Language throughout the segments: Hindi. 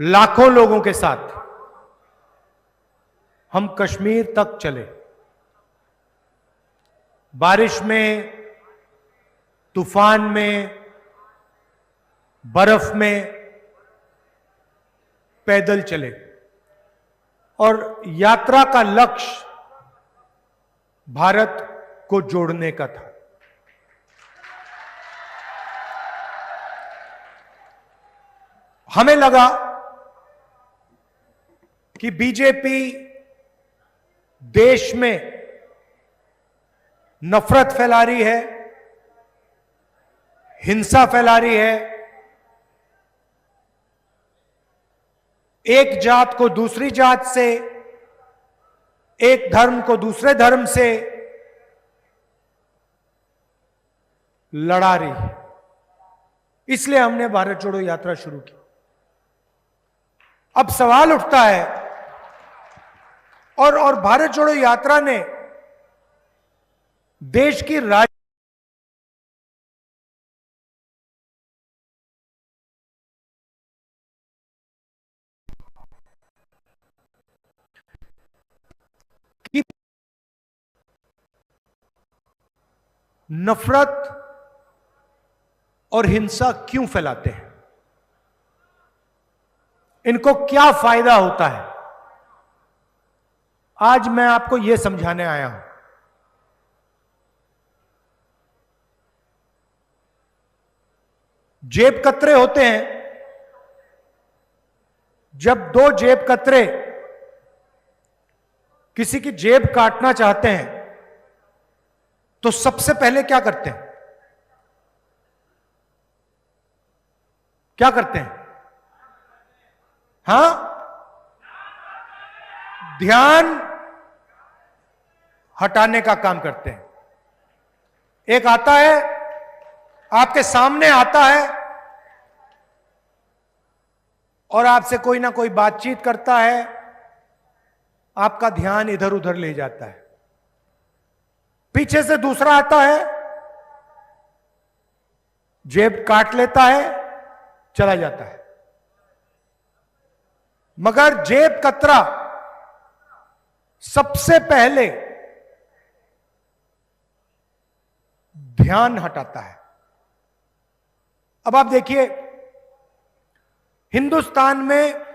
लाखों लोगों के साथ हम कश्मीर तक चले। बारिश में, तूफान में, बर्फ में पैदल चले और यात्रा का लक्ष्य भारत को जोड़ने का था। हमें लगा कि बीजेपी देश में नफरत फैला रही है, हिंसा फैला रही है, एक जात को दूसरी जात से, एक धर्म को दूसरे धर्म से लड़ा रही है। इसलिए हमने भारत जोड़ो यात्रा शुरू की। अब सवाल उठता है, और भारत जोड़ो यात्रा ने देश की नफरत और हिंसा क्यों फैलाते हैं, इनको क्या फायदा होता है, आज मैं आपको यह समझाने आया हूं। जेब कतरे होते हैं। जब दो जेब कतरे किसी की जेब काटना चाहते हैं तो सबसे पहले क्या करते हैं? क्या करते हैं? हां, ध्यान हटाने का काम करते हैं। एक आता है, आपके सामने आता है और आपसे कोई ना कोई बातचीत करता है, आपका ध्यान इधर उधर ले जाता है। पीछे से दूसरा आता है, जेब काट लेता है, चला जाता है। मगर जेब कतरा सबसे पहले ध्यान हटाता है। अब आप देखिए, हिंदुस्तान में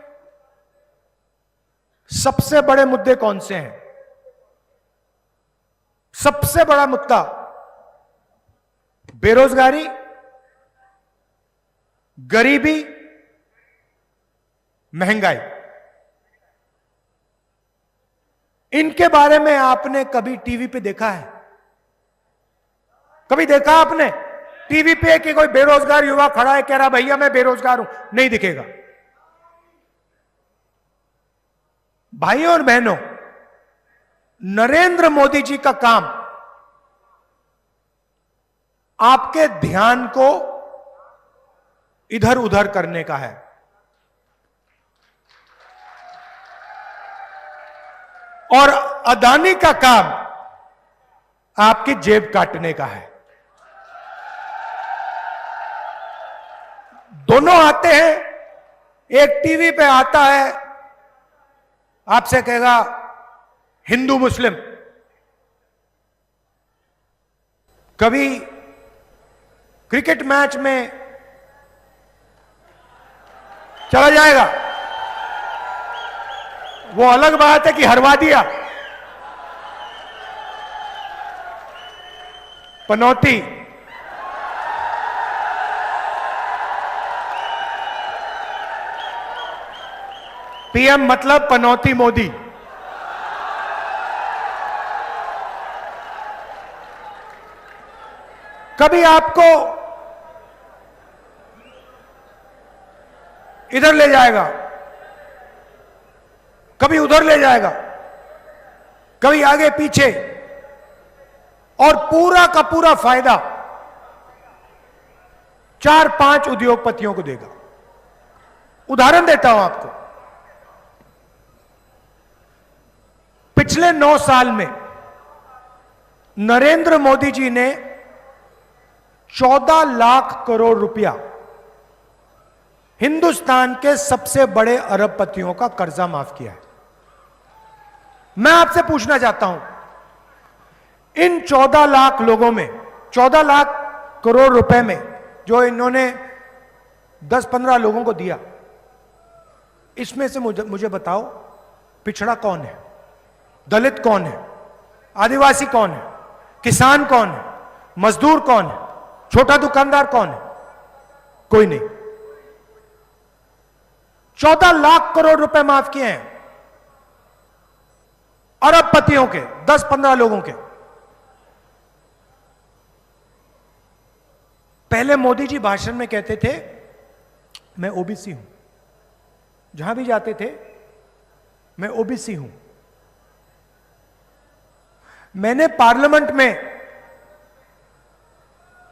सबसे बड़े मुद्दे कौन से हैं? सबसे बड़ा मुद्दा बेरोजगारी, गरीबी, महंगाई। इनके बारे में आपने कभी टीवी पे देखा है? कभी देखा आपने टीवी पे कि कोई बेरोजगार युवा खड़ा है, कह रहा भैया मैं बेरोजगार हूं? नहीं दिखेगा। भाइयों और बहनों, नरेंद्र मोदी जी का काम आपके ध्यान को इधर उधर करने का है। और अदानी का काम आपकी जेब काटने का है। दोनों आते हैं। एक टीवी पे आता है, आपसे कहेगा हिंदू मुस्लिम। कभी क्रिकेट मैच में चला जाएगा, वो अलग बात है कि हरवा दिया। पनौती, पीएम मतलब पनौती मोदी। कभी आपको इधर ले जाएगा, कभी उधर ले जाएगा, कभी आगे पीछे, और पूरा का पूरा फायदा 4-5 उद्योगपतियों को देगा। उदाहरण देता हूं आपको। पिछले 9 साल में नरेंद्र मोदी जी ने 14 लाख करोड़ रुपया हिंदुस्तान के सबसे बड़े अरबपतियों का कर्जा माफ किया है। मैं आपसे पूछना चाहता हूं, इन 14 लाख लोगों में, 14 लाख करोड़ रुपए में जो इन्होंने 10-15 लोगों को दिया, इसमें से मुझे बताओ, पिछड़ा कौन है, दलित कौन है, आदिवासी कौन है, किसान कौन है, मजदूर कौन है, छोटा दुकानदार कौन है? कोई नहीं। 14 लाख करोड़ रुपए माफ किए हैं अरबपतियों के, 10-15 लोगों के। पहले मोदी जी भाषण में कहते थे मैं ओबीसी हूं, जहां भी जाते थे मैं ओबीसी हूं। मैंने पार्लियामेंट में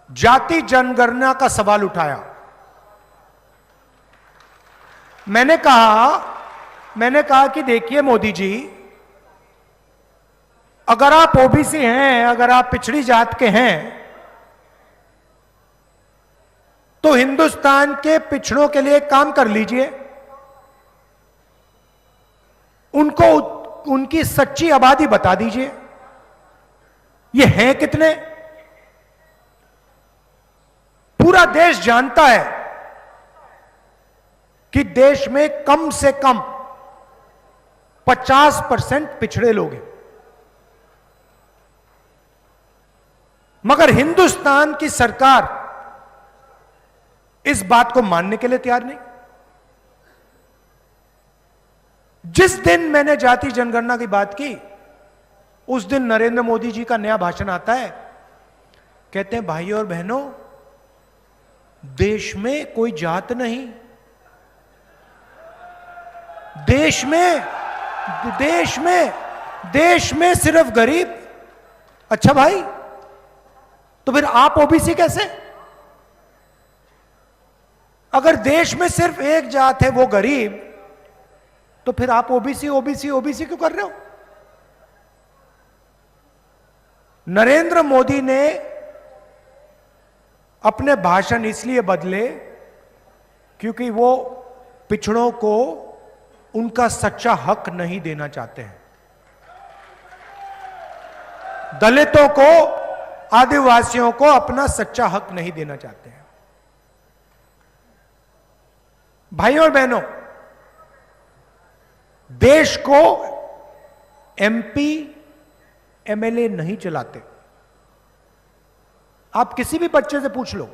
जाति जनगणना का सवाल उठाया। मैंने कहा कि देखिए मोदी जी, अगर आप ओबीसी हैं, अगर आप पिछड़ी जात के हैं, तो हिंदुस्तान के पिछड़ों के लिए काम कर लीजिए, उनको उनकी सच्ची आबादी बता दीजिए, ये हैं कितने। पूरा देश जानता है कि देश में कम से कम 50% पिछड़े लोग हैं, मगर हिंदुस्तान की सरकार इस बात को मानने के लिए तैयार नहीं। जिस दिन मैंने जाति जनगणना की बात की, उस दिन नरेंद्र मोदी जी का नया भाषण आता है। कहते हैं भाइयों और बहनों, देश में कोई जात नहीं, देश में सिर्फ गरीब। अच्छा भाई, तो फिर आप ओबीसी कैसे? अगर देश में सिर्फ एक जात है वो गरीब, तो फिर आप ओबीसी क्यों कर रहे हो? नरेंद्र मोदी ने अपने भाषण इसलिए बदले क्योंकि वो पिछड़ों को उनका सच्चा हक नहीं देना चाहते हैं। दलितों को, आदिवासियों को अपना सच्चा हक नहीं देना चाहते हैं। भाइयों और बहनों, देश को एमपी एमएलए नहीं चलाते। आप किसी भी बच्चे से पूछ लो,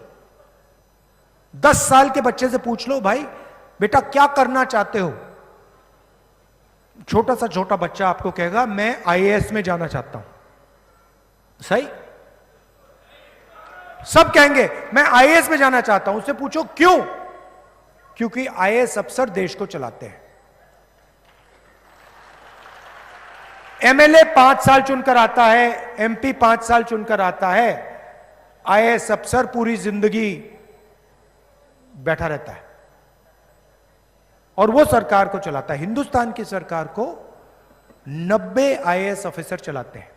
10 साल के बच्चे से पूछ लो, भाई बेटा क्या करना चाहते हो? छोटा बच्चा आपको कहेगा मैं आईएएस में जाना चाहता हूं। सही? सब कहेंगे मैं आईएएस में जाना चाहता हूं। उससे पूछो क्यों? क्योंकि आईएएस अफसर देश को चलाते हैं। एमएलए 5 साल चुनकर आता है, एमपी 5 साल चुनकर आता है, आईएएस अफसर पूरी जिंदगी बैठा रहता है और वो सरकार को चलाता है। हिंदुस्तान की सरकार को 90 आईएएस ऑफिसर चलाते हैं।